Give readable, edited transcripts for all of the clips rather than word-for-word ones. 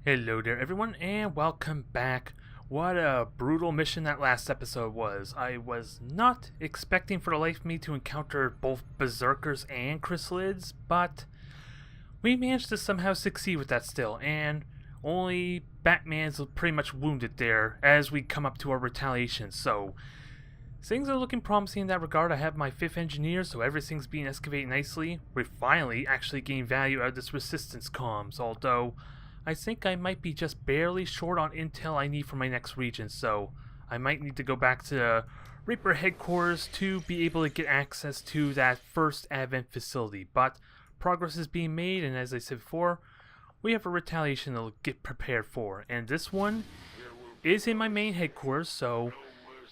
Hello there everyone and welcome back. What a brutal mission that last episode was. I was not expecting for the life of me to encounter both berserkers and chrysalids, but we managed to somehow succeed with that still, and only Batman's pretty much wounded there as we come up to our retaliation, so things are looking promising in that regard. I have my 5th engineer, so everything's being excavated nicely. We're finally actually getting value out of this resistance comms, although I think I might be just barely short on intel I need for my next region, so I might need to go back to Reaper headquarters to be able to get access to that first Advent facility. But progress is being made, and as I said before, we have a retaliation to get prepared for. And this one is in my main headquarters, so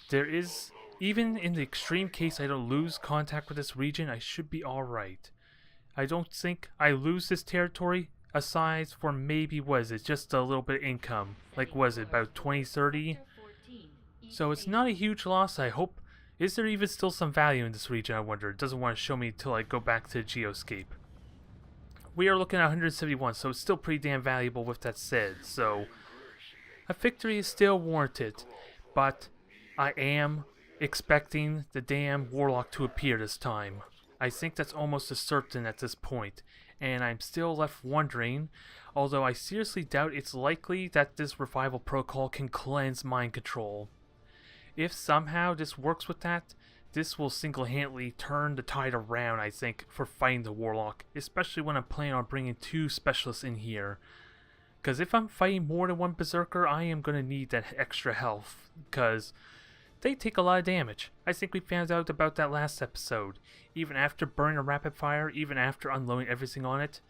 there is, even in the extreme case I don't lose contact with this region, I should be alright. I don't think I lose this territory aside for maybe, was it just a little bit of income, like was it about 20-30, so it's not a huge loss. I hope. Is there even still some value in this region? I wonder. It doesn't want to show me until I go back to Geoscape. We are looking at 171, so it's still pretty damn valuable with that said, so a victory is still warranted, but I am expecting the damn warlock to appear this time. I think that's almost a certain at this point, and I'm still left wondering, although I seriously doubt it's likely that this revival protocol can cleanse mind control. If somehow this works with that, this will single-handedly turn the tide around, I think, for fighting the warlock, especially when I'm planning on bringing 2 specialists in here. Because if I'm fighting more than 1 berserker, I am going to need that extra health, because they take a lot of damage. I think we found out about that last episode. Even after burning a rapid fire, even after unloading everything on it,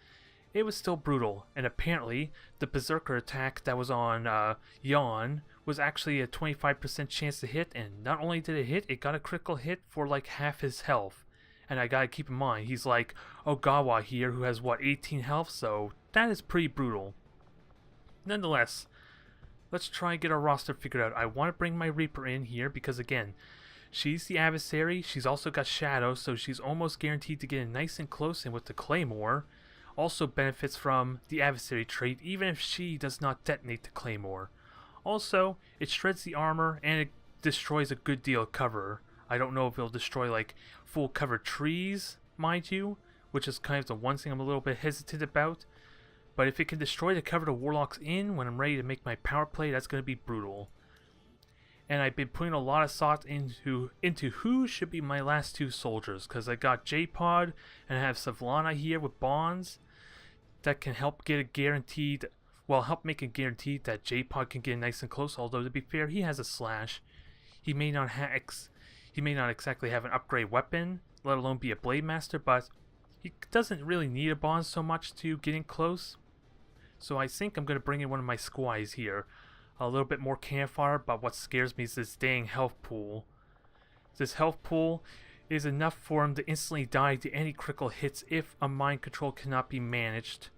it was still brutal. And apparently, the berserker attack that was on Yawn was actually a 25% chance to hit, and not only did it hit, it got a critical hit for like half his health. And I gotta keep in mind, he's like Ogawa here, who has what, 18 health, so that is pretty brutal. Nonetheless, let's try and get our roster figured out. I want to bring my Reaper in here because, again, she's the adversary. She's also got Shadow, so she's almost guaranteed to get in nice and close. And with the Claymore, also benefits from the adversary trait, even if she does not detonate the Claymore. Also, it shreds the armor and it destroys a good deal of cover. I don't know if it'll destroy like full cover trees, mind you, which is kind of the one thing I'm a little bit hesitant about. But if it can destroy the cover the warlock's in when I'm ready to make my power play, that's going to be brutal. And I've been putting a lot of thought into who should be my last 2 soldiers, because I got J-Pod and I have Savlana here with bonds that can help get a guaranteed, well, help make it guaranteed that J-Pod can get nice and close. Although to be fair, he has a slash. He may not exactly have an upgrade weapon, let alone be a blade master, but he doesn't really need a bond so much to get in close. So I think I'm going to bring in one of my squires here. A little bit more campfire, but what scares me is this dang health pool. This health pool is enough for him to instantly die to any critical hits if a mind control cannot be managed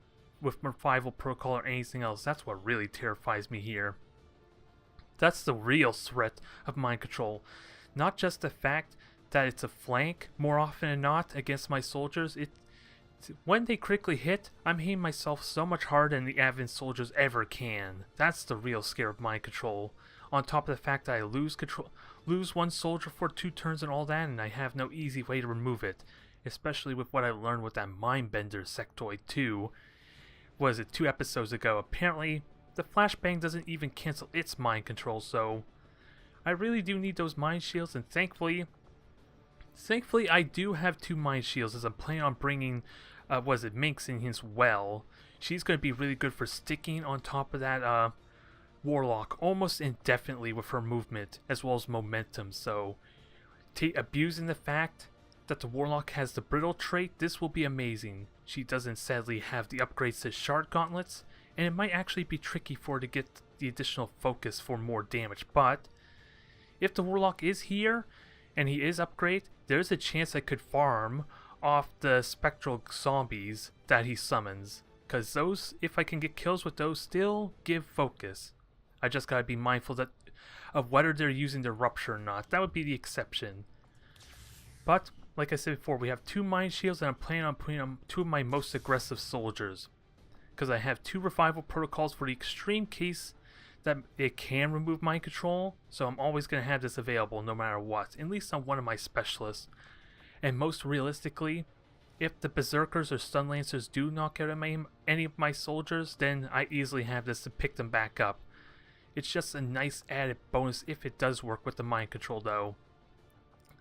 with revival protocol or anything else. That's what really terrifies me here. That's the real threat of mind control. Not just the fact that it's a flank more often than not against my soldiers. When they critically hit, I'm hitting myself so much harder than the Advent soldiers ever can. That's the real scare of mind control. On top of the fact that I lose 1 soldier for 2 turns and all that, and I have no easy way to remove it. Especially with what I learned with that Mindbender sectoid 2. Was it 2 episodes ago? Apparently, the flashbang doesn't even cancel its mind control, so I really do need those mind shields, and thankfully I do have 2 mind shields, as I'm planning on bringing, Minx in as well. She's going to be really good for sticking on top of that warlock almost indefinitely with her movement, as well as momentum. So, abusing the fact that the warlock has the brittle trait, this will be amazing. She doesn't sadly have the upgrades to shard gauntlets, and it might actually be tricky for her to get the additional focus for more damage. But if the warlock is here, and he is upgraded, there's a chance I could farm off the spectral zombies that he summons. Because those, if I can get kills with those, still give focus. I just gotta be mindful of whether they're using the rupture or not. That would be the exception. But, like I said before, we have 2 mind shields, and I'm planning on putting on 2 of my most aggressive soldiers. because I have 2 revival protocols for the extreme case that it can remove mind control, so I'm always going to have this available no matter what, at least on one of my specialists. And most realistically, if the Berserkers or Stun Lancers do knock out any of my soldiers, then I easily have this to pick them back up. It's just a nice added bonus if it does work with the mind control though.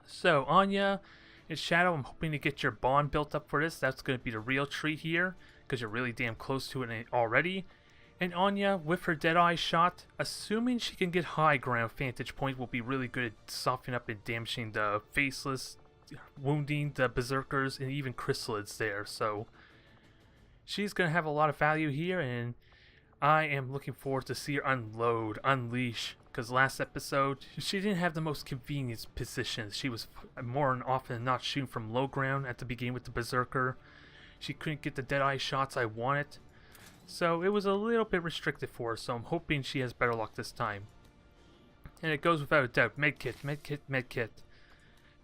So Anya and Shadow, I'm hoping to get your bond built up for this. That's going to be the real treat here, because you're really damn close to it already. And Anya, with her Deadeye shot, assuming she can get high ground vantage point, will be really good at softening up and damaging the Faceless, wounding the Berserkers, and even Chrysalids there. So she's going to have a lot of value here, and I am looking forward to see her unleash, because last episode, she didn't have the most convenient positions. She was more often than not shooting from low ground at the beginning with the Berserker. She couldn't get the Deadeye shots I wanted, so it was a little bit restricted for her, so I'm hoping she has better luck this time. And it goes without a doubt, medkit, medkit, medkit.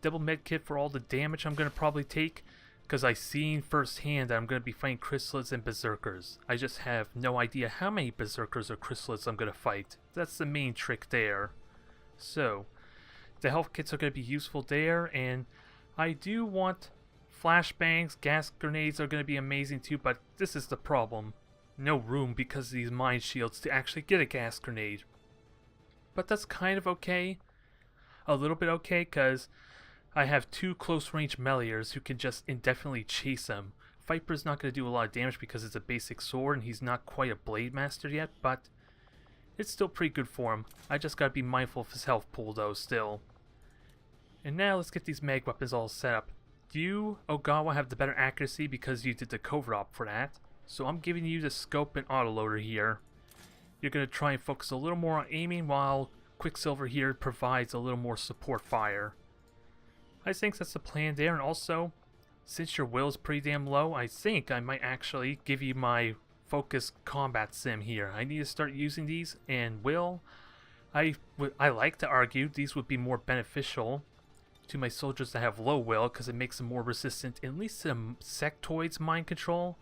Double medkit for all the damage I'm going to probably take, because I've seen firsthand that I'm going to be fighting Chrysalids and Berserkers. I just have no idea how many Berserkers or Chrysalids I'm going to fight. That's the main trick there. So, the health kits are going to be useful there, and I do want flashbangs, gas grenades are going to be amazing too, but this is the problem. No room because of these mine shields to actually get a gas grenade. But that's kind of okay. A little bit okay, because I have 2 close-range meleeers who can just indefinitely chase him. Viper's not going to do a lot of damage because it's a basic sword and he's not quite a blade master yet, but it's still pretty good for him. I just got to be mindful of his health pool though still. And now let's get these mag weapons all set up. You, Ogawa, have the better accuracy because you did the covert op for that. So I'm giving you the scope and autoloader here. You're going to try and focus a little more on aiming, while Quicksilver here provides a little more support fire. I think that's the plan there, and also, since your will is pretty damn low, I think I might actually give you my focus combat sim here. I need to start using these, and I like to argue these would be more beneficial to my soldiers that have low will, because it makes them more resistant, at least to the sectoids mind control.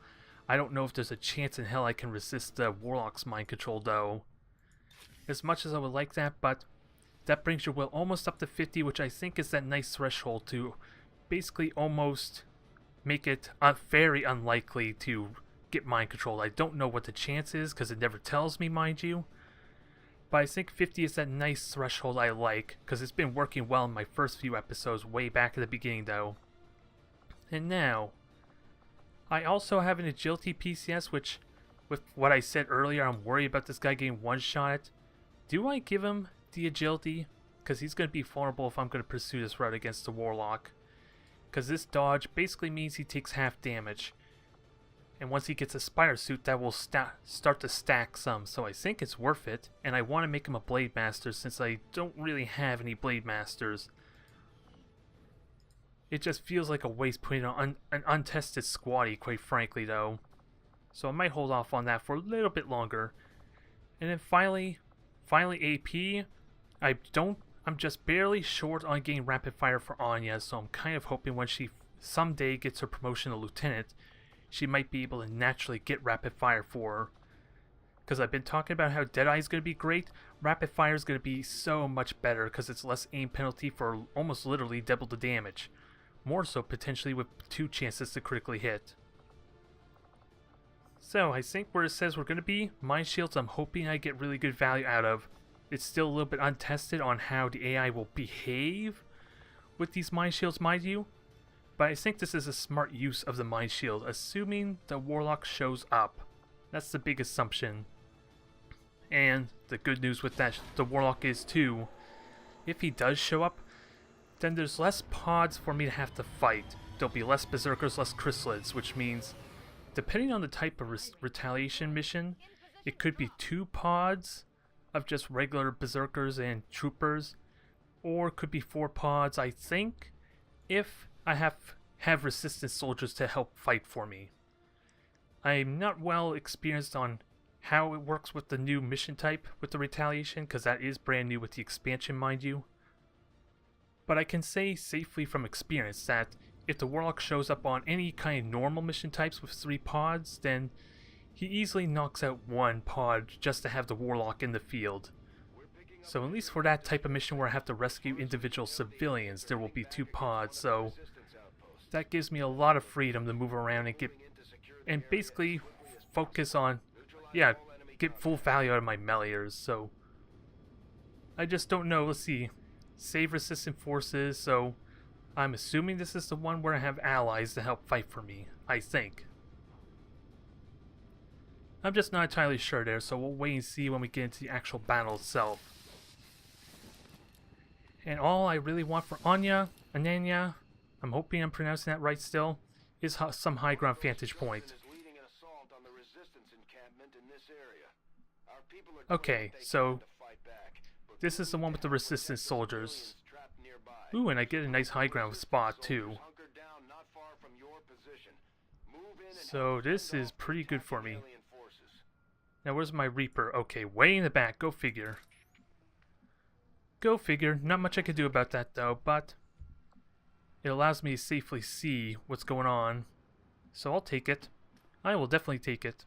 I don't know if there's a chance in hell I can resist the Warlock's mind control though, as much as I would like that, but that brings your will almost up to 50, which I think is that nice threshold to basically almost make it very unlikely to get mind controlled. I don't know what the chance is because it never tells me, mind you, but I think 50 is that nice threshold I like, because it's been working well in my first few episodes way back at the beginning though. And now, I also have an agility PCS, which, with what I said earlier, I'm worried about this guy getting one-shot. Do I give him the agility? Because he's going to be vulnerable if I'm going to pursue this route against the Warlock. Because this dodge basically means he takes half damage. And once he gets a Spire suit, that will start to stack some. So I think it's worth it. And I want to make him a Blade Master since I don't really have any Blade Masters. It just feels like a waste putting on an untested squatty, quite frankly, though. So I might hold off on that for a little bit longer. And then finally AP. I'm just barely short on getting rapid fire for Anya, so I'm kind of hoping when she someday gets her promotion to lieutenant, she might be able to naturally get rapid fire for her. Because I've been talking about how Deadeye is going to be great, rapid fire is going to be so much better because it's less aim penalty for almost literally double the damage. More so potentially with 2 chances to critically hit. So I think where it says we're going to be, Mind Shields I'm hoping I get really good value out of. It's still a little bit untested on how the AI will behave with these Mind Shields, mind you. But I think this is a smart use of the Mind Shield, assuming the Warlock shows up. That's the big assumption. And the good news with that, the Warlock is too, if he does show up, then there's less pods for me to have to fight. There'll be less Berserkers, less Chrysalids, which means, depending on the type of retaliation mission, it could be 2 pods of just regular Berserkers and Troopers, or it could be 4 pods, I think, if I have resistance soldiers to help fight for me. I'm not well experienced on how it works with the new mission type with the retaliation, because that is brand new with the expansion, mind you. But I can say safely from experience that if the Warlock shows up on any kind of normal mission types with 3 pods, then he easily knocks out one pod just to have the Warlock in the field. So at least for that type of mission where I have to rescue individual civilians, there will be 2 pods, so that gives me a lot of freedom to move around and basically focus on, yeah, get full value out of my meleeers. So I just don't know. Let's see. Save resistant forces, so I'm assuming this is the one where I have allies to help fight for me, I think. I'm just not entirely sure there, so we'll wait and see when we get into the actual battle itself. And all I really want for Ananya, I'm hoping I'm pronouncing that right still, is some high ground vantage point. Okay, so this is the one with the resistance soldiers. Ooh, and I get a nice high ground spot too. So this is pretty good for me. Now where's my Reaper? Okay, way in the back, go figure. Go figure. Not much I could do about that though, but it allows me to safely see what's going on. So I'll take it. I will definitely take it.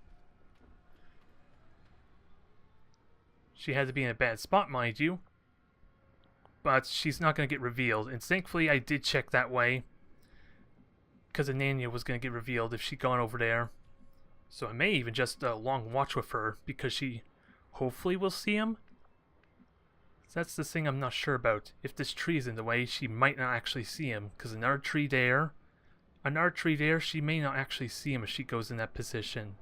She had to be in a bad spot, mind you. But she's not going to get revealed. And thankfully I did check that way, because Ananya was going to get revealed if she'd gone over there. So I may even just long watch with her, because she hopefully will see him. That's the thing I'm not sure about. If this tree is in the way, she might not actually see him, because another tree there, she may not actually see him if she goes in that position.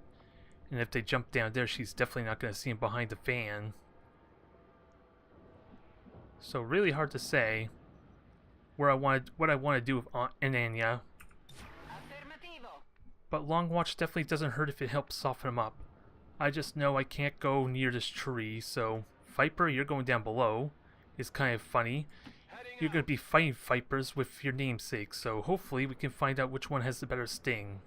And if they jump down there, she's definitely not going to see him behind the fan. So really hard to say what I want to do with Ananya. But long watch definitely doesn't hurt if it helps soften him up. I just know I can't go near this tree, so Viper, you're going down below. It's kind of funny. You're going to be fighting Vipers with your namesake, so hopefully we can find out which one has the better sting.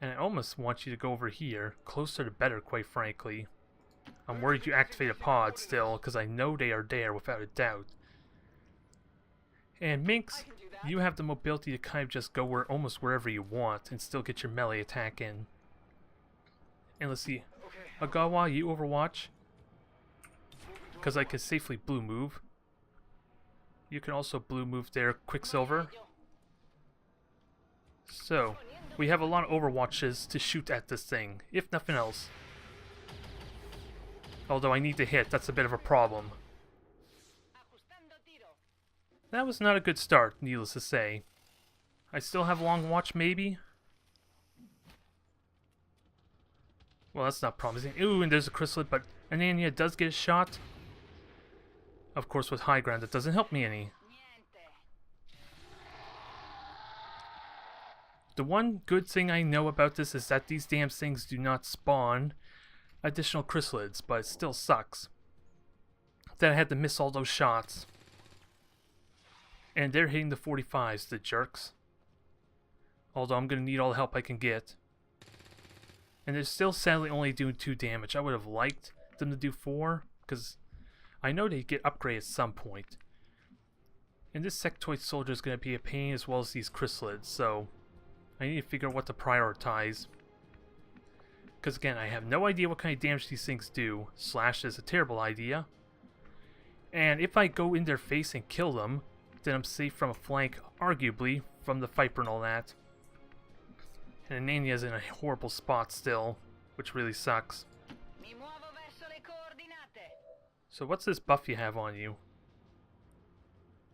And I almost want you to go over here. Closer to better, quite frankly. I'm worried you activate a pod still, because I know they are there without a doubt. And Minx, you have the mobility to kind of just go almost wherever you want and still get your melee attack in. And let's see. Agawa, you overwatch, because I can safely blue move. You can also blue move there, Quicksilver. So, we have a lot of overwatches to shoot at this thing, if nothing else. Although I need to hit, that's a bit of a problem. That was not a good start, needless to say. I still have long watch, maybe? Well, that's not promising. Ooh, and there's a chrysalid, but Ananya does get a shot. Of course, with high ground, that doesn't help me any. The one good thing I know about this is that these damn things do not spawn additional chrysalids, but it still sucks that I had to miss all those shots. And they're hitting the 45s, the jerks. Although I'm going to need all the help I can get. And they're still sadly only doing 2 damage. I would have liked them to do 4, because I know they get upgraded at some point. And this sectoid soldier is going to be a pain, as well as these chrysalids, so I need to figure out what to prioritize. Because again, I have no idea what kind of damage these things do. Slash is a terrible idea. And if I go in their face and kill them, then I'm safe from a flank, arguably, from the Viper and all that. And Ananya's in a horrible spot still, which really sucks. So what's this buff you have on you?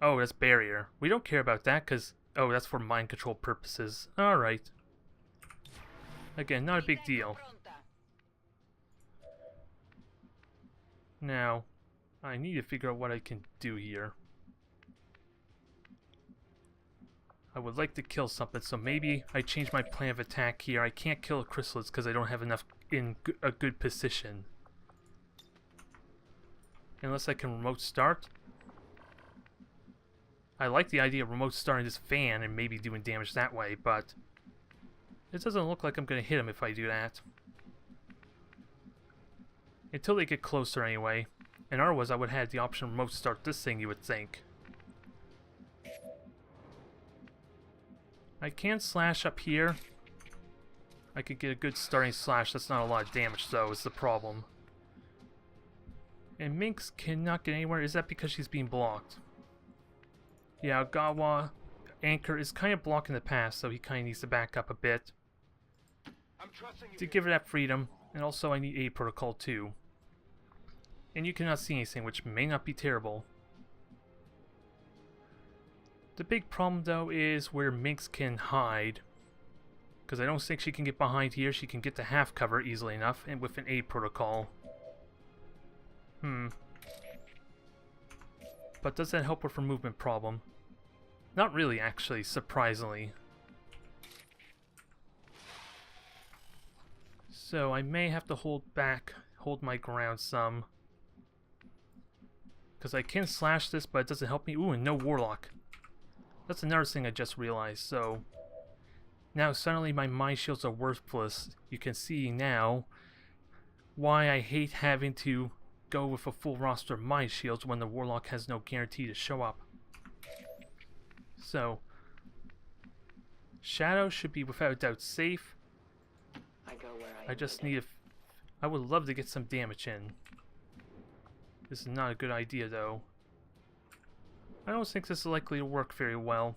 Oh, that's barrier. We don't care about that, because... Oh, that's for mind control purposes. Alright. Again, not a big deal. Now, I need to figure out what I can do here. I would like to kill something, so maybe I change my plan of attack here. I can't kill the chrysalids because I don't have enough in a good position. Unless I can remote start. I like the idea of remote starting this fan and maybe doing damage that way, but it doesn't look like I'm going to hit him if I do that. Until they get closer anyway. And otherwise I would have had the option to remote start this thing, you would think. I can slash up here. I could get a good starting slash. That's not a lot of damage though, is the problem. And Minx cannot get anywhere. Is that because she's being blocked? Yeah, Gawa Anchor is kind of blocking the path, so he kind of needs to back up a bit. To give her that freedom. And also I need aid protocol too. And you cannot see anything, which may not be terrible. The big problem though is where Minx can hide. Because I don't think she can get behind here. She can get to half cover easily enough, and with an aid protocol. But does that help with her movement problem? Not really, actually, surprisingly. So I may have to hold my ground some. Because I can slash this, but it doesn't help me. Ooh, and no Warlock. That's another thing I just realized, so... Now suddenly my mind shields are worthless. You can see now why I hate having to go with a full roster of mind shields when the Warlock has no guarantee to show up. So, Shadow should be without a doubt safe. I just need I would love to get some damage in. This is not a good idea though. I don't think this is likely to work very well.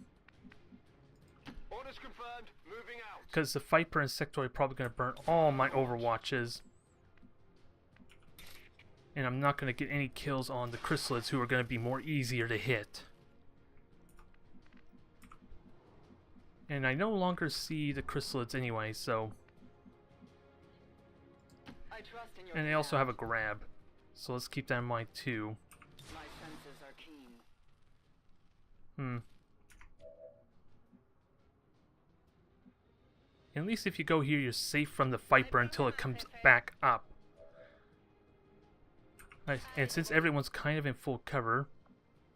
Orders confirmed. Moving out. Because the Viper and Sectoid are probably going to burn all my Overwatches. And I'm not going to get any kills on the Chrysalids, who are going to be more easier to hit. And I no longer see the Chrysalids anyway, so... And they also have a grab. So let's keep that in mind too. My senses are keen. At least if you go here, you're safe from the Viper until it comes back up. And since everyone's kind of in full cover,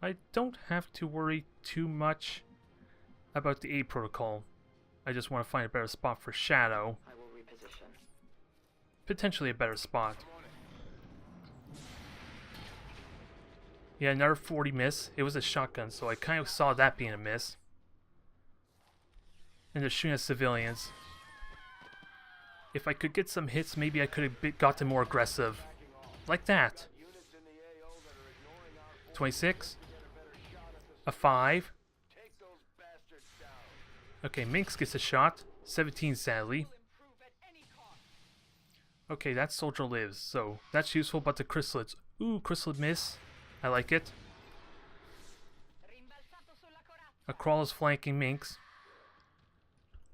I don't have to worry too much about the aid protocol. I just want to find a better spot for Shadow. I will reposition. Potentially a better spot. Yeah, another 40 miss. It was a shotgun, so I kind of saw that being a miss. And they're shooting at civilians. If I could get some hits, maybe I could have gotten more aggressive. Like that. 26. A 5. Okay, Minx gets a shot. 17 sadly. Okay, that soldier lives, so that's useful, but the Chrysalids. Ooh, Chrysalid miss. I like it. A Crawl is flanking Minx.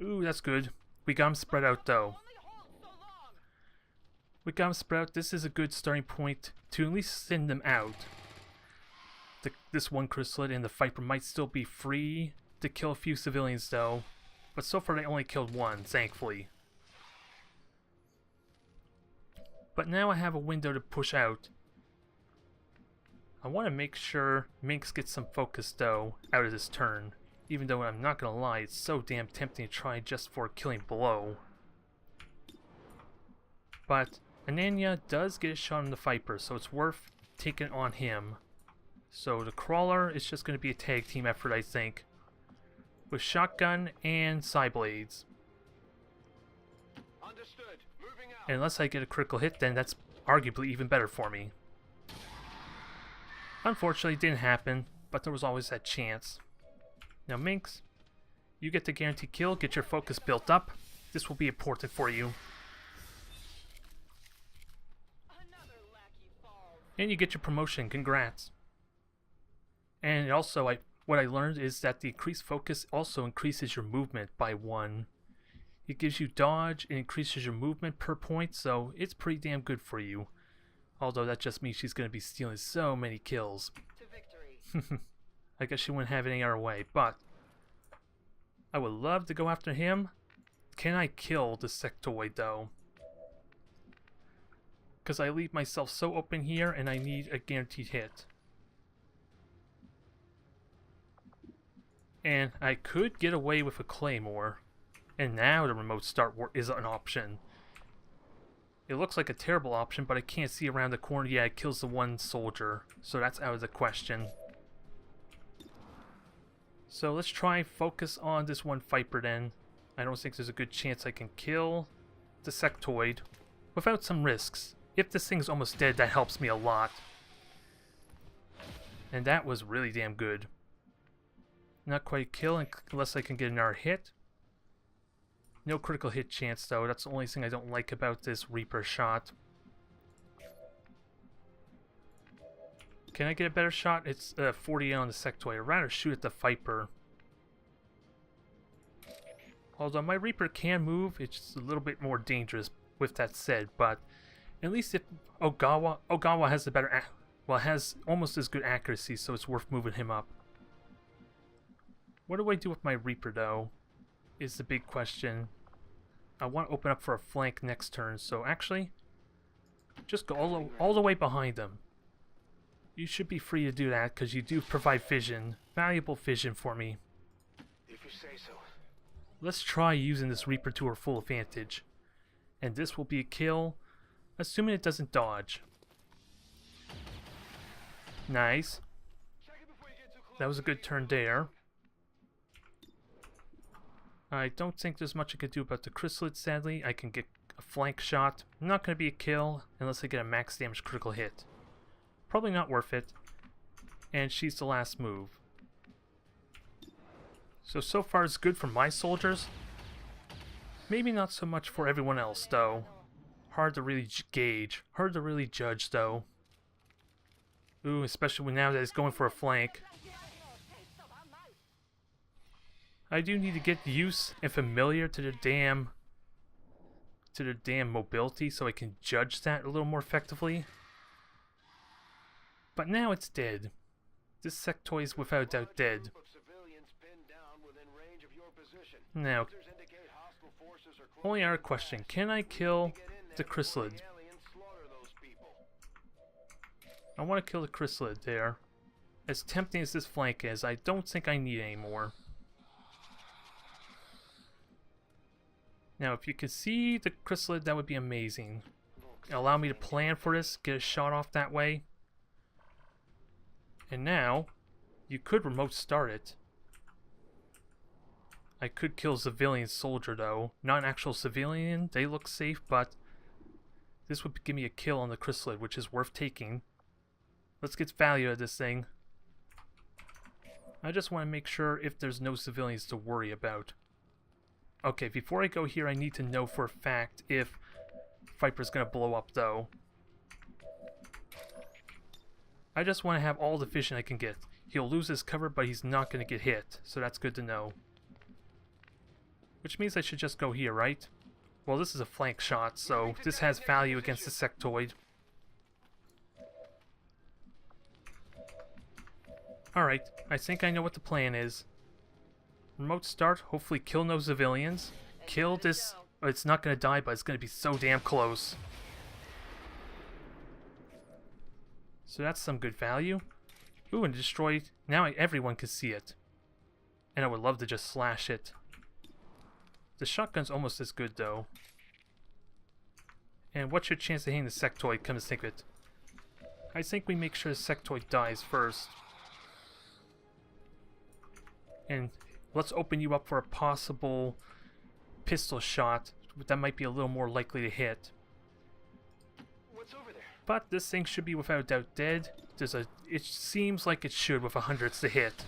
Ooh, that's good. We got him spread out though. We got him spread out. This is a good starting point to at least send them out. This one Chrysalid and the Viper might still be free to kill a few civilians though. But so far they only killed one, thankfully. But now I have a window to push out. I want to make sure Minx gets some focus though out of this turn. Even though I'm not gonna lie, it's so damn tempting to try just for a killing blow. But Ananya does get a shot on the Viper, so it's worth taking on him. So the Crawler is just going to be a tag team effort, I think. With Shotgun and Psyblades. Understood. Moving out. And unless I get a critical hit, then that's arguably even better for me. Unfortunately, it didn't happen, but there was always that chance. Now Minx, you get the guaranteed kill, get your focus built up. This will be important for you. And you get your promotion, congrats. And also, what I learned is that the increased focus also increases your movement by 1. It gives you dodge, it increases your movement per point, so it's pretty damn good for you. Although that just means she's going to be stealing so many kills. To victory. I guess she wouldn't have it any other way, but I would love to go after him. Can I kill the sectoid though? Because I leave myself so open here and I need a guaranteed hit. And I could get away with a claymore. And now the remote start is an option. It looks like a terrible option, but I can't see around the corner. Yeah, it kills the one soldier, so that's out of the question. So let's try and focus on this one Viper then. I don't think there's a good chance I can kill the sectoid without some risks. If this thing's almost dead, that helps me a lot. And that was really damn good. Not quite a kill unless I can get another hit. No critical hit chance though, that's the only thing I don't like about this Reaper shot. Can I get a better shot? It's 48 on the sectoid. I'd rather shoot at the Viper. Although my Reaper can move, it's just a little bit more dangerous with that said, but at least if Ogawa has a better, has almost as good accuracy, so it's worth moving him up. What do I do with my Reaper though, is the big question. I want to open up for a flank next turn, so actually, just go all the way behind them. You should be free to do that, because you do provide vision, valuable vision for me. If you say so. Let's try using this Reaper to our full advantage. And this will be a kill, assuming it doesn't dodge. Nice. That was a good turn there. I don't think there's much I could do about the chrysalid, sadly. I can get a flank shot. Not going to be a kill unless I get a max damage critical hit. Probably not worth it. And she's the last move. So far it's good for my soldiers. Maybe not so much for everyone else, though. Hard to really gauge. Hard to really judge, though. Ooh, especially now that it's going for a flank. I do need to get used and familiar to their damn mobility so I can judge that a little more effectively. But now it's dead. This sectoid is without a doubt dead. Now, only other question, can I kill the chrysalid? I want to kill the chrysalid there. As tempting as this flank is, I don't think I need any more. Now, if you could see the chrysalid, that would be amazing. Allow me to plan for this, get a shot off that way. And now, you could remote start it. I could kill a civilian soldier though. Not an actual civilian, they look safe, but this would give me a kill on the chrysalid, which is worth taking. Let's get value out of this thing. I just want to make sure if there's no civilians to worry about. Okay, before I go here, I need to know for a fact if Viper's gonna blow up though. I just want to have all the vision I can get. He'll lose his cover, but he's not gonna get hit, so that's good to know. Which means I should just go here, right? Well, this is a flank shot, so this has value against the sectoid. Alright, I think I know what the plan is. Remote start, hopefully kill no civilians. Kill this... Oh, it's not going to die, but it's going to be so damn close. So that's some good value. Ooh, and destroyed... Now everyone can see it. And I would love to just slash it. The shotgun's almost as good, though. And what's your chance of hitting the sectoid, come to think of it? I think we make sure the sectoid dies first. And let's open you up for a possible pistol shot that might be a little more likely to hit. What's over there? But this thing should be without a doubt dead. It seems like it should with 100s to hit.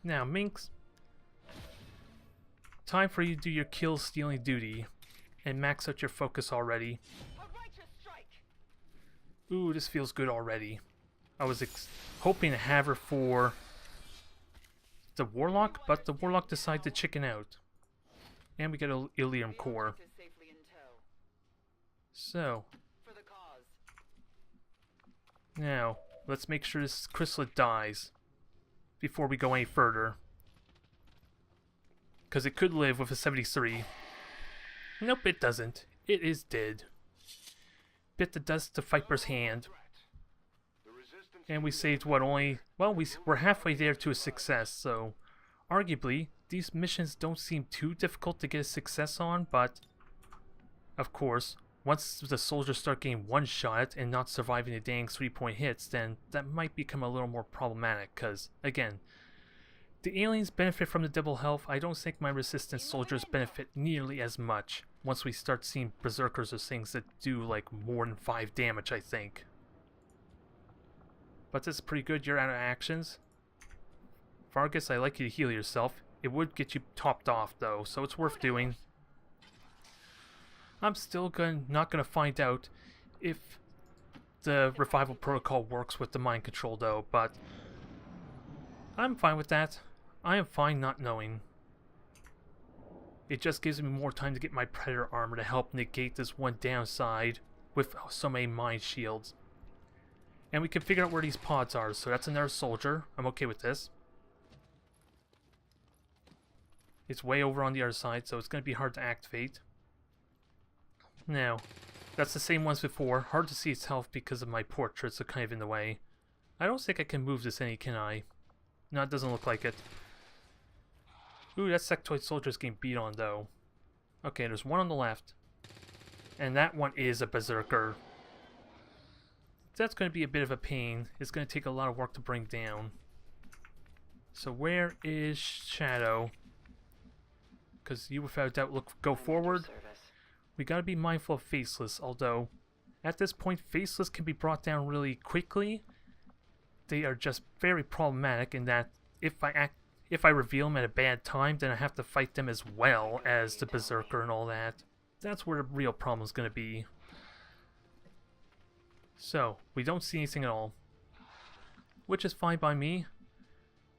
Now, Minx. Time for you to do your kill stealing duty and max out your focus already. Ooh, this feels good already. I was hoping to have her for the Warlock, but the Warlock decided to chicken out. And we get a Ilium core. So, now, let's make sure this chrysalid dies before we go any further. Because it could live with a 73. Nope, it doesn't. It is dead. Bit the dust to Viper's hand. And we saved what only... Well, we're halfway there to a success, so... Arguably, these missions don't seem too difficult to get a success on, but... Of course, once the soldiers start getting one-shot and not surviving the dang 3-point hits, then that might become a little more problematic, because, again... The aliens benefit from the double health. I don't think my resistance soldiers benefit nearly as much once we start seeing berserkers or things that do like more than 5 damage, I think. But this is pretty good. You're out of actions. Vargas, I'd like you to heal yourself. It would get you topped off though, so it's worth doing. I'm still not gonna find out if the revival protocol works with the mind control though, but I'm fine with that. I am fine not knowing. It just gives me more time to get my Predator armor to help negate this one downside with so many mind shields. And we can figure out where these pods are, so that's another soldier. I'm okay with this. It's way over on the other side, so it's going to be hard to activate. Now, that's the same ones before. Hard to see its health because of my portraits are kind of in the way. I don't think I can move this any, can I? No, it doesn't look like it. Ooh, that sectoid soldier's getting beat on, though. Okay, there's one on the left. And that one is a berserker. That's going to be a bit of a pain. It's going to take a lot of work to bring down. So where is Shadow? Because you, without doubt, go forward. We got to be mindful of Faceless, although at this point, Faceless can be brought down really quickly. They are just very problematic in that if I reveal them at a bad time, then I have to fight them as well as the Berserker and all that. That's where the real problem is going to be. So, we don't see anything at all, which is fine by me.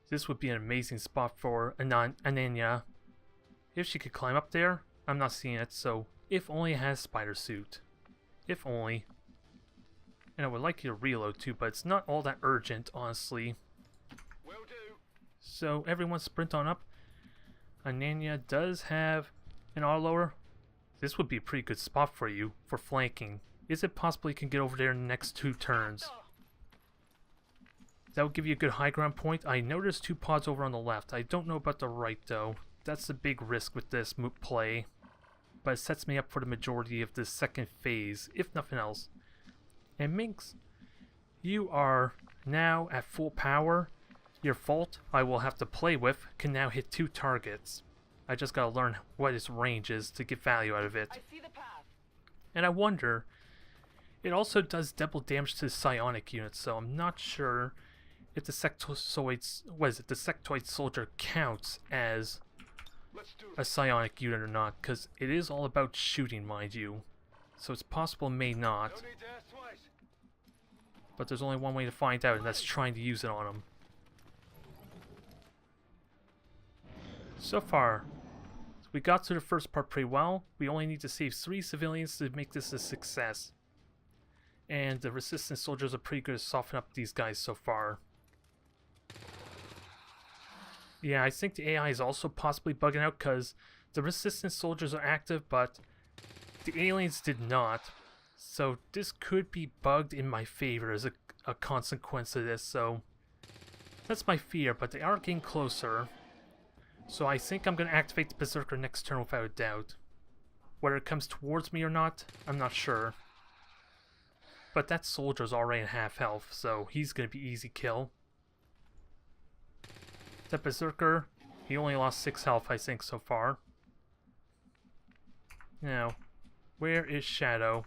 This would be an amazing spot for Ananya. If she could climb up there, I'm not seeing it, so if only it has spider suit. If only. And I would like you to reload too, but it's not all that urgent, honestly. Will do. So everyone sprint on up. Ananya does have an R-lower. This would be a pretty good spot for you for flanking. Is it possible you can get over there in the next 2 turns? That would give you a good high ground point. I know there's 2 pods over on the left. I don't know about the right though. That's the big risk with this play. But it sets me up for the majority of this second phase, if nothing else. And Minx, you are now at full power. Your Fault, I will have to play with, can now hit 2 targets. I just gotta learn what its range is to get value out of it. I see the path. And I wonder, it also does double damage to the psionic units, so I'm not sure if the sectoid soldier counts as a psionic unit or not, because it is all about shooting, mind you. So it's possible it may not. Don't need to ask twice. But there's only one way to find out, and that's trying to use it on them. So far, we got through the first part pretty well. We only need to save 3 civilians to make this a success. And the resistance soldiers are pretty good at softening up these guys so far. Yeah, I think the AI is also possibly bugging out because the resistance soldiers are active, but the aliens did not. So this could be bugged in my favor as a consequence of this, so that's my fear, but they are getting closer. So I think I'm going to activate the Berserker next turn without a doubt. Whether it comes towards me or not, I'm not sure. But that soldier's already at half health, so he's going to be easy kill. That Berserker, he only lost 6 health, I think, so far. Now, where is Shadow?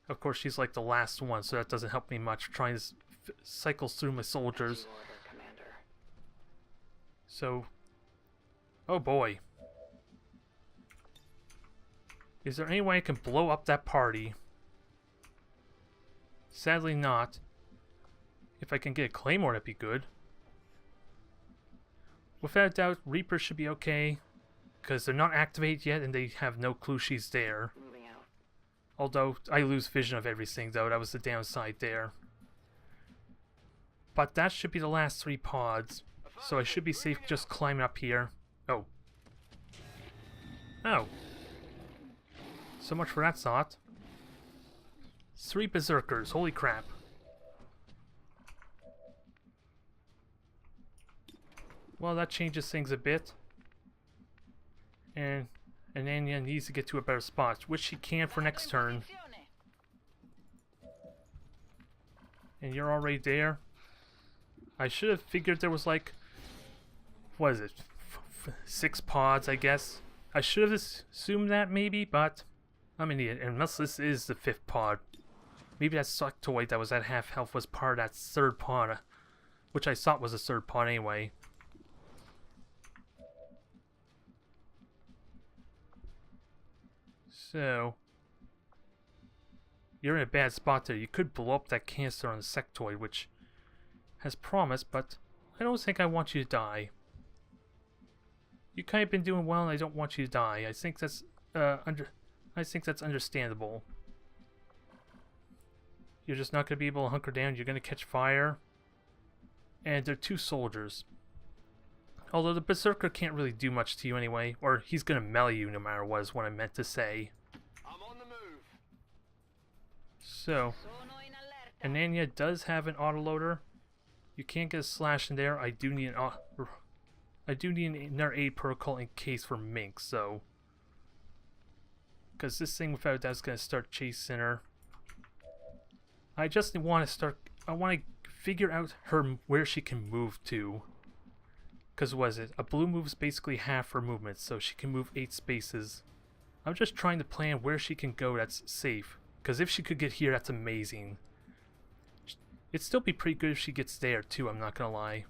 Of course, she's like the last one, so that doesn't help me much. Trying to cycle through my soldiers. So, oh boy. Is there any way I can blow up that party? Sadly not. If I can get a Claymore, that'd be good. Without a doubt, Reaper should be okay, because they're not activated yet and they have no clue she's there. Moving out. Although, I lose vision of everything though, that was the downside there. But that should be the last 3 pods, so I should be safe just climbing up here. Oh. Oh. So much for that thought. 3 Berserkers, holy crap. Well, that changes things a bit. And Ananya needs to get to a better spot, which she can for next turn. And you're already there. I should have figured there was like what is it? 6 pods, I guess. I should have assumed that maybe, but I'm an idiot. Unless this is the 5th pod. Maybe that sectoid that was at half health was part of that 3rd pod, which I thought was a 3rd pod anyway. So, you're in a bad spot there. You could blow up that canister on the sectoid, which has promise, but I don't think I want you to die. You kind of been doing well, and I don't want you to die. I think that's understandable. You're just not going to be able to hunker down. You're going to catch fire. And they're 2 soldiers. Although the Berserker can't really do much to you anyway. Or he's going to melee you no matter what is what I meant to say. I'm on the move. So, Ananya does have an autoloader. You can't get a slash in there. I do need another aid protocol in case for Mink, so... Because this thing without that is going to start chasing her. I just want to figure out where she can move to. Because what is it? A blue move is basically half her movement, so she can move 8 spaces. I'm just trying to plan where she can go that's safe. Because if she could get here, that's amazing. It'd still be pretty good if she gets there too, I'm not gonna lie.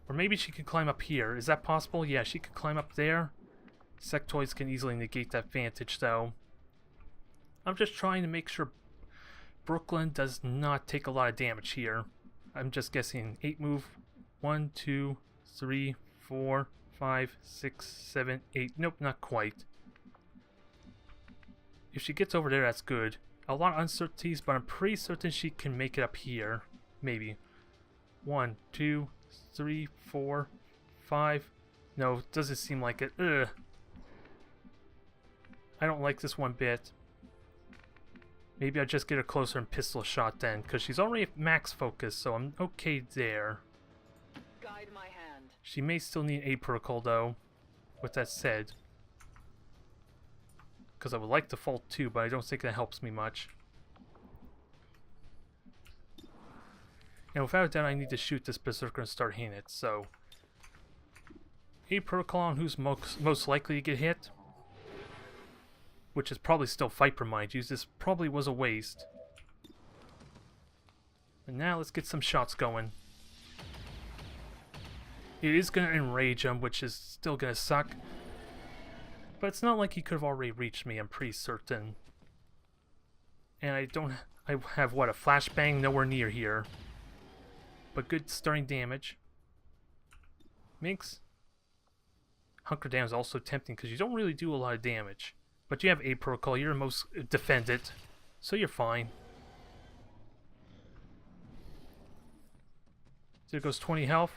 Or maybe she could climb up here. Is that possible? Yeah, she could climb up there. Sectoids can easily negate that vantage though. I'm just trying to make sure Brooklyn does not take a lot of damage here. I'm just guessing 8 move. 1, 2, 3, 4, 5, 6, 7, 8. Nope, not quite. If she gets over there, that's good. A lot of uncertainties, but I'm pretty certain she can make it up here. Maybe. 1, 2, 3, 4, 5. No, doesn't seem like it. Ugh. I don't like this one bit. Maybe I'll just get her closer and pistol shot then, because she's already at max focus, so I'm okay there. Guide my hand. She may still need a protocol though, with that said. Because I would like to fault too, but I don't think that helps me much. And without that, I need to shoot this Berserker and start hitting it, so... A protocol on who's most likely to get hit. Which is probably still Viper, mind you. This probably was a waste. And now let's get some shots going. It is going to enrage him, which is still going to suck. But it's not like he could have already reached me, I'm pretty certain. And I have what, a flashbang? Nowhere near here. But good starting damage. Minx. Hunker down is also tempting because you don't really do a lot of damage. But you have a protocol, you're most defended, so you're fine. There goes 20 health.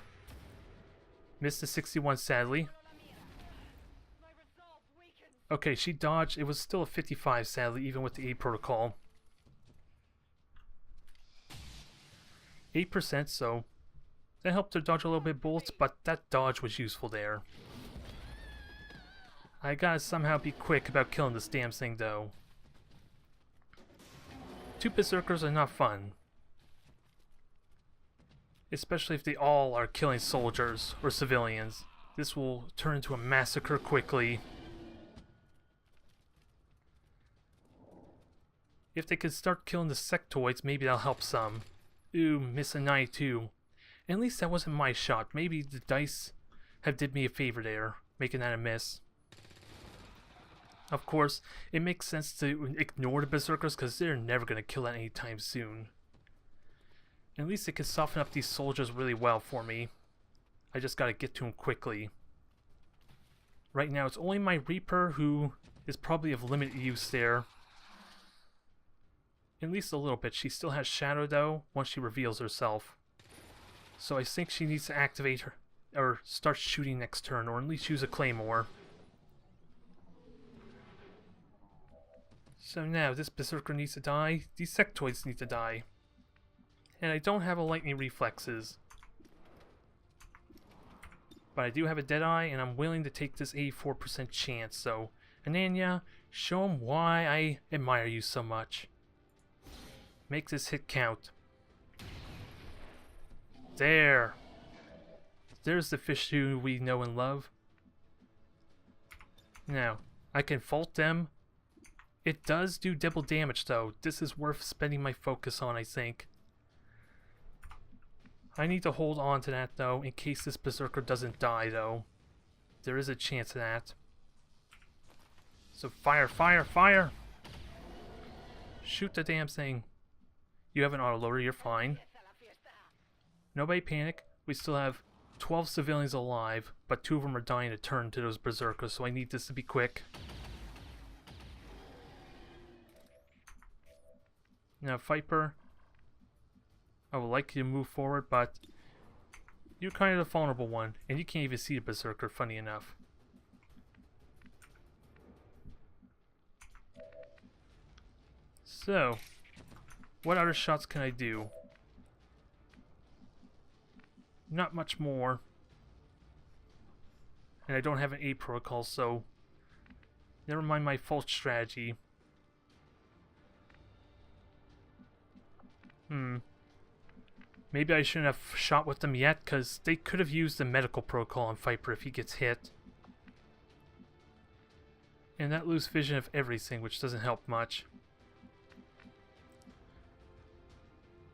Missed the 61 sadly. Okay, she dodged. It was still a 55 sadly, even with the A protocol. 8%, so that helped her dodge a little bit bullets, but that dodge was useful there. I gotta somehow be quick about killing this damn thing though. 2 Berserkers are not fun. Especially if they all are killing soldiers or civilians. This will turn into a massacre quickly. If they could start killing the sectoids, maybe that'll help some. Ooh, miss a 92. At least that wasn't my shot. Maybe the dice have did me a favor there, making that a miss. Of course, it makes sense to ignore the Berserkers because they're never going to kill that anytime soon. At least it can soften up these soldiers really well for me. I just gotta get to them quickly. Right now, it's only my Reaper who is probably of limited use there. At least a little bit. She still has Shadow though, once she reveals herself. So I think she needs to activate her, or start shooting next turn, or at least use a Claymore. So now, this Berserker needs to die, these sectoids need to die. And I don't have a lightning reflexes. But I do have a Deadeye, and I'm willing to take this 84% chance, so... Ananya, show him why I admire you so much. Make this hit count. There! there's the fish who we know and love. Now, I can fault them. It does do double damage though. This is worth spending my focus on, I think. I need to hold on to that though, in case this berserker doesn't die though. There is a chance of that. So fire, fire, fire! Shoot the damn thing. You have an autoloader, you're fine. Nobody panic. We still have 12 civilians alive, but 2 of them are dying to turn to those berserkers, so I need this to be quick. Now, Viper, I would like you to move forward, but you're kind of the vulnerable one, and you can't even see the berserker, funny enough. So, what other shots can I do? Not much more. And I don't have an 8 protocol, so never mind my false strategy. Maybe I shouldn't have shot with them yet, because they could have used the medical protocol on Viper if he gets hit. And that lose vision of everything, which doesn't help much.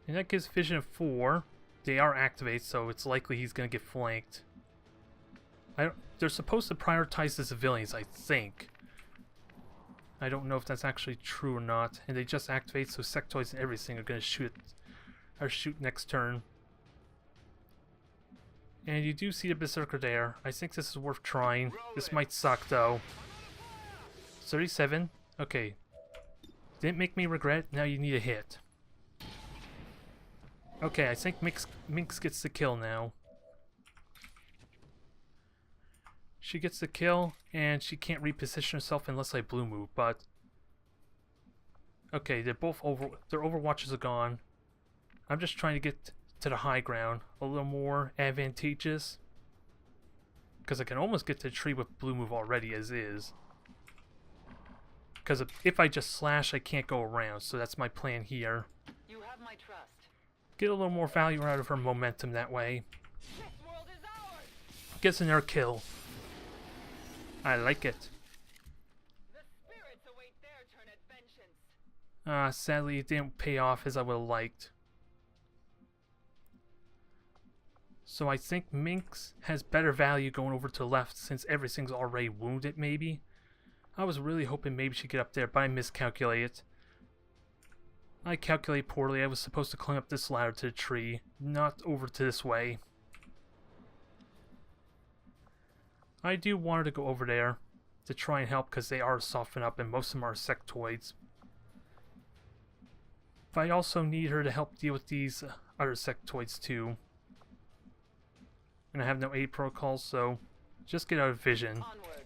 And that gives vision of 4. They are activated, so it's likely he's going to get flanked. They're supposed to prioritize the civilians, I think. I don't know if that's actually true or not. And they just activate, so sectoids and everything are going to shoot next turn. And you do see the berserker there. I think this is worth trying. This might suck though. 37. Okay. Didn't make me regret. Now you need a hit. Okay, I think Minx gets the kill now. She gets the kill, and she can't reposition herself unless I blue move, but... Okay, they're both their overwatches are gone. I'm just trying to get to the high ground, a little more advantageous. Because I can almost get to the tree with blue move already as is. Because if I just slash, I can't go around, so that's my plan here. You have my trust. Get a little more value out of her momentum that way. This world is ours. Gets another kill. I like it. The spirits await their turn at vengeance. Sadly it didn't pay off as I would have liked. So I think Minx has better value going over to the left since everything's already wounded maybe. I was really hoping maybe she'd get up there, but I miscalculated. I calculate poorly. I was supposed to climb up this ladder to the tree, not over to this way. I do want her to go over there to try and help because they are softened up and most of them are sectoids. But I also need her to help deal with these other sectoids too. And I have no aid protocols, so just get out of vision. Onward.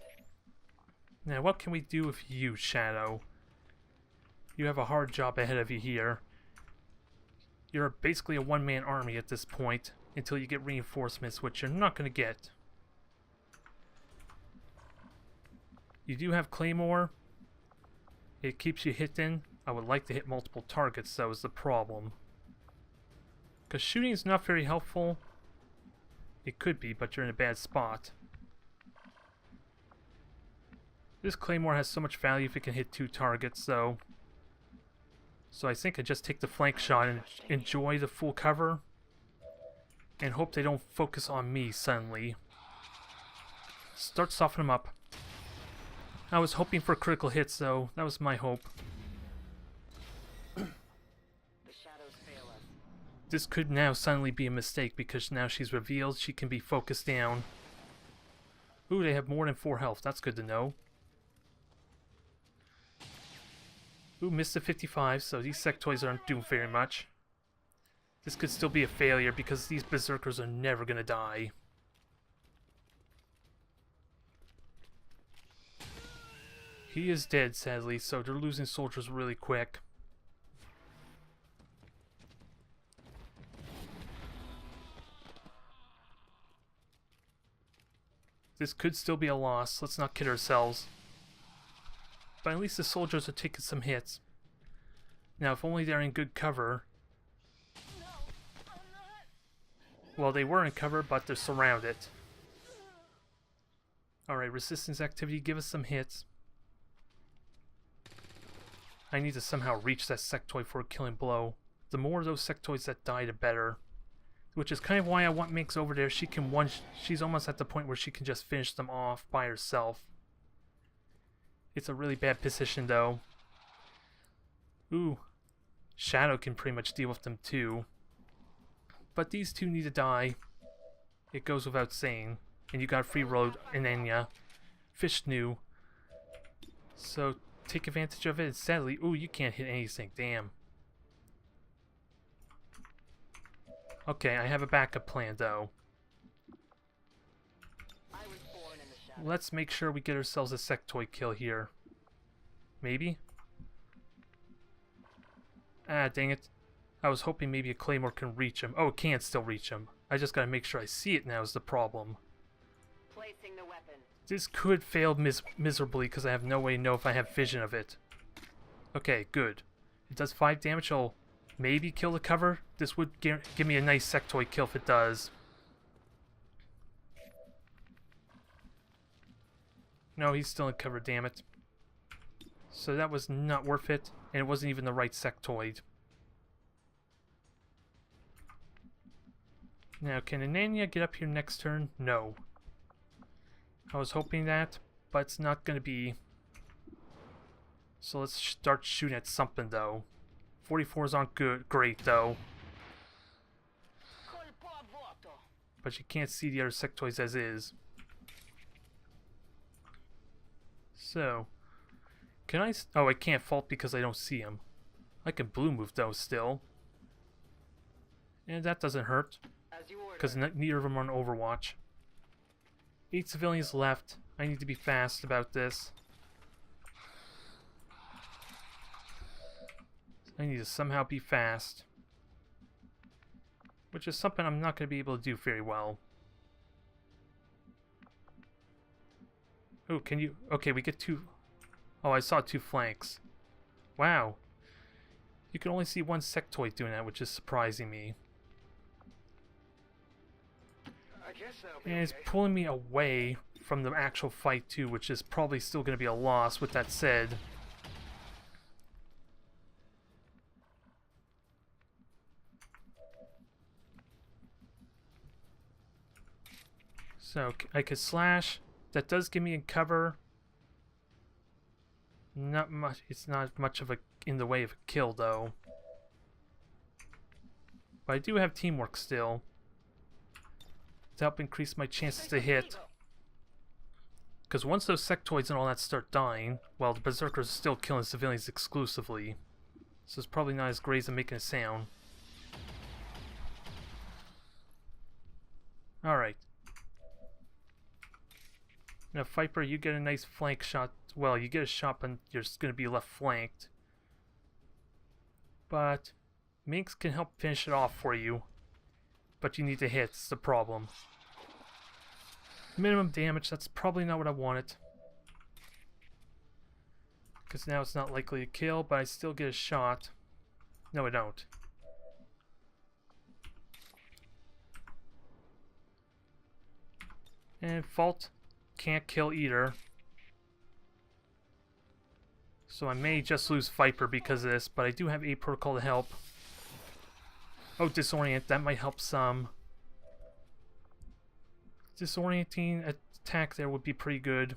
Now what can we do with you, Shadow? You have a hard job ahead of you here. You're basically a one-man army at this point until you get reinforcements, which you're not going to get. You do have Claymore. It keeps you hitting. I would like to hit multiple targets, though, is the problem. Because shooting is not very helpful. It could be, but you're in a bad spot. This Claymore has so much value if it can hit 2 targets, though. So I think I just take the flank shot and enjoy the full cover. And hope they don't focus on me suddenly. Start softening them up. I was hoping for critical hits, though. That was my hope. The shadows fail us. This could now suddenly be a mistake because now she's revealed she can be focused down. Ooh, they have more than 4 health. That's good to know. Ooh, missed the 55, so these sectoids aren't doing very much. This could still be a failure because these berserkers are never gonna die. He is dead, sadly, so they're losing soldiers really quick. This could still be a loss. Let's not kid ourselves. But at least the soldiers are taking some hits. Now, if only they're in good cover. Well, they were in cover, but they're surrounded. Alright, resistance activity, give us some hits. I need to somehow reach that sectoid for a killing blow. The more of those sectoids that die, the better. Which is kind of why I want Minx over there. She can she's almost at the point where she can just finish them off by herself. It's a really bad position though. Ooh. Shadow can pretty much deal with them too. But these two need to die. It goes without saying. And you got free road in Enya. Fish new. So take advantage of it. And sadly, ooh, you can't hit anything. Damn. Okay, I have a backup plan though. Let's make sure we get ourselves a sectoid kill here. Maybe? Ah, dang it. I was hoping maybe a claymore can reach him. Oh, it can still reach him. I just gotta make sure I see it now is the problem. Placing the weapon. This could fail miserably because I have no way to know if I have vision of it. Okay, good. It does 5 damage. I'll maybe kill the cover. This would give me a nice sectoid kill if it does. No, he's still in cover, damn it. So that was not worth it, and it wasn't even the right sectoid. Now, can Anania get up here next turn? No. I was hoping that, but it's not going to be. So let's start shooting at something, though. 44s aren't great, though. But you can't see the other sectoids as is. So, can I? Oh, I can't fault because I don't see him. I can blue move though still, and that doesn't hurt because neither of them are on Overwatch. 8 civilians left. I need to be fast about this. I need to somehow be fast, which is something I'm not going to be able to do very well. Oh, can you? Okay, we get 2. Oh, I saw 2 flanks. Wow. You can only see 1 sectoid doing that, which is surprising me. And it's pulling me away from the actual fight too, which is probably still going to be a loss with that said. So, I could slash. That does give me a cover. Not much. It's not much of a in the way of a kill though. But I do have teamwork still to help increase my chances to hit. Because once those sectoids and all that start dying, well, the berserkers are still killing civilians exclusively. So it's probably not as great as making a sound. Alright. Now, Viper, you get a nice flank shot. Well, you get a shot, but you're just going to be left flanked. But Minx can help finish it off for you. But you need to hit, it's the problem. Minimum damage, that's probably not what I wanted. Because now it's not likely to kill, but I still get a shot. No, I don't. And Fault can't kill either. So I may just lose Viper because of this, but I do have a protocol to help. Oh, Disorient, that might help some. Disorienting attack there would be pretty good.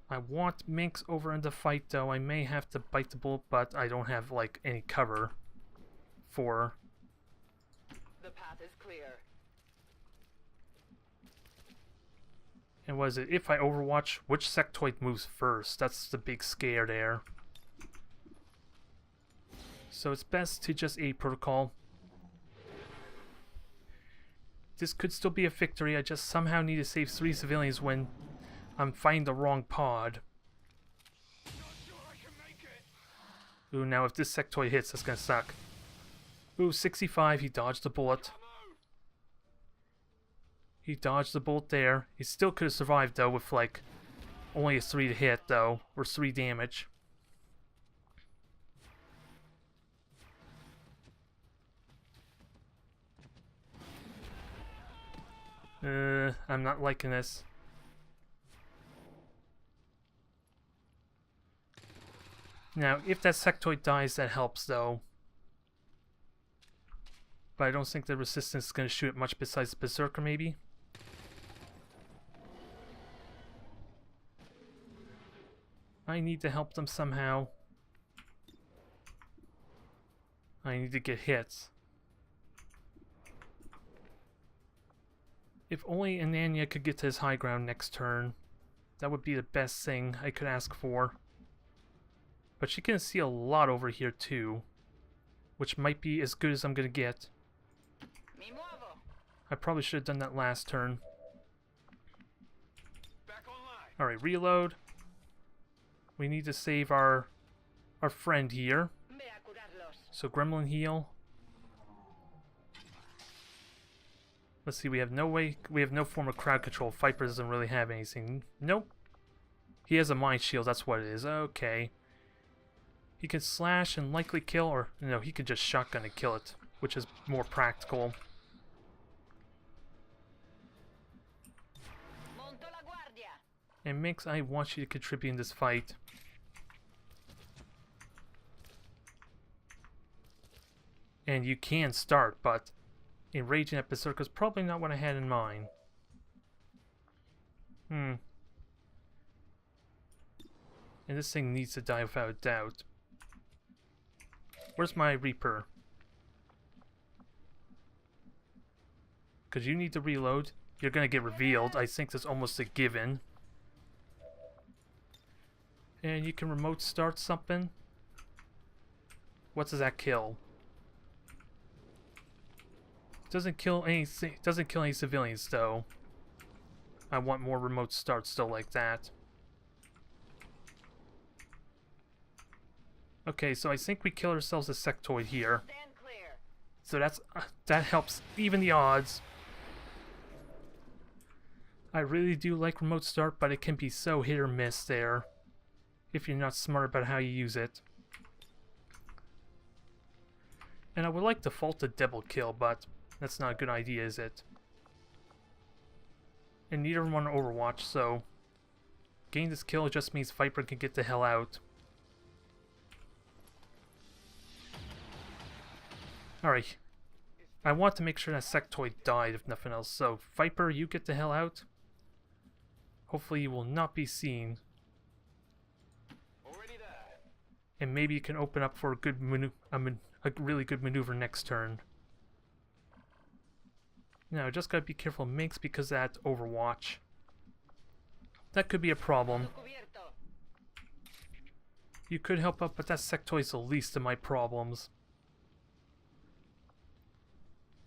I want Minx over in the fight though. I may have to bite the bullet, but I don't have like any cover for. The path is clear. And was it if I Overwatch, which sectoid moves first? That's the big scare there. So it's best to just A protocol. This could still be a victory. I just somehow need to save 3 civilians when I'm fighting the wrong pod. Ooh, now if this sectoid hits, that's gonna suck. Ooh, 65, he dodged the bullet. He dodged the bullet there. He still could have survived though with like only a 3 to hit though, or 3 damage. I'm not liking this. Now, if that sectoid dies, that helps, though. But I don't think the resistance is going to shoot it much besides the Berserker, maybe. I need to help them somehow. I need to get hits. If only Ananya could get to his high ground next turn, that would be the best thing I could ask for. But she can see a lot over here too, which might be as good as I'm gonna get. Me muevo. I probably should have done that last turn. Back online. Alright, reload. We need to save our friend here. Ve a curarlos. So Gremlin heal. Let's see, we have no form of crowd control. Viper doesn't really have anything. Nope. He has a mind shield, that's what it is. Okay. He can slash and likely kill, or no, he could just shotgun and kill it, which is more practical. Monto la guardia. And Mix, I want you to contribute in this fight. And you can start, but enraging at Berserker is probably not what I had in mind. And this thing needs to die without a doubt. Where's my Reaper? Because you need to reload. You're going to get revealed. I think that's almost a given. And you can remote start something. What does that kill? Doesn't kill any civilians though. I want more remote starts still like that. Okay, so I think we kill ourselves a sectoid here. Stand clear. So that helps even the odds. I really do like remote start, but it can be so hit or miss there if you're not smart about how you use it. And I would like to fault a double kill, but that's not a good idea, is it? And neither of them on Overwatch, so getting this kill just means Viper can get the hell out. Alright. I want to make sure that sectoid died, if nothing else. So, Viper, you get the hell out. Hopefully you will not be seen. Already there. And maybe you can open up for a good a really good maneuver next turn. Now, just gotta be careful, Minx, because of that Overwatch. That could be a problem. Cubierto. You could help out, but that sectoid's the least of my problems.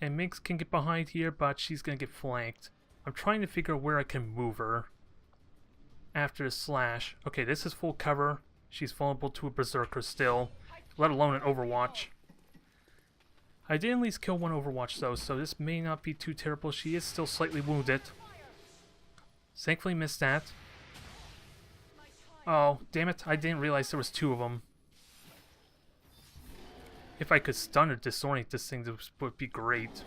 And Minx can get behind here, but she's gonna get flanked. I'm trying to figure out where I can move her after the slash. Okay, this is full cover. She's vulnerable to a Berserker still, let alone an Overwatch. I did at least kill one Overwatch though, so this may not be too terrible. She is still slightly wounded. Thankfully missed that. Oh, damn it, I didn't realize there was two of them. If I could stun or disorient this thing, this would be great.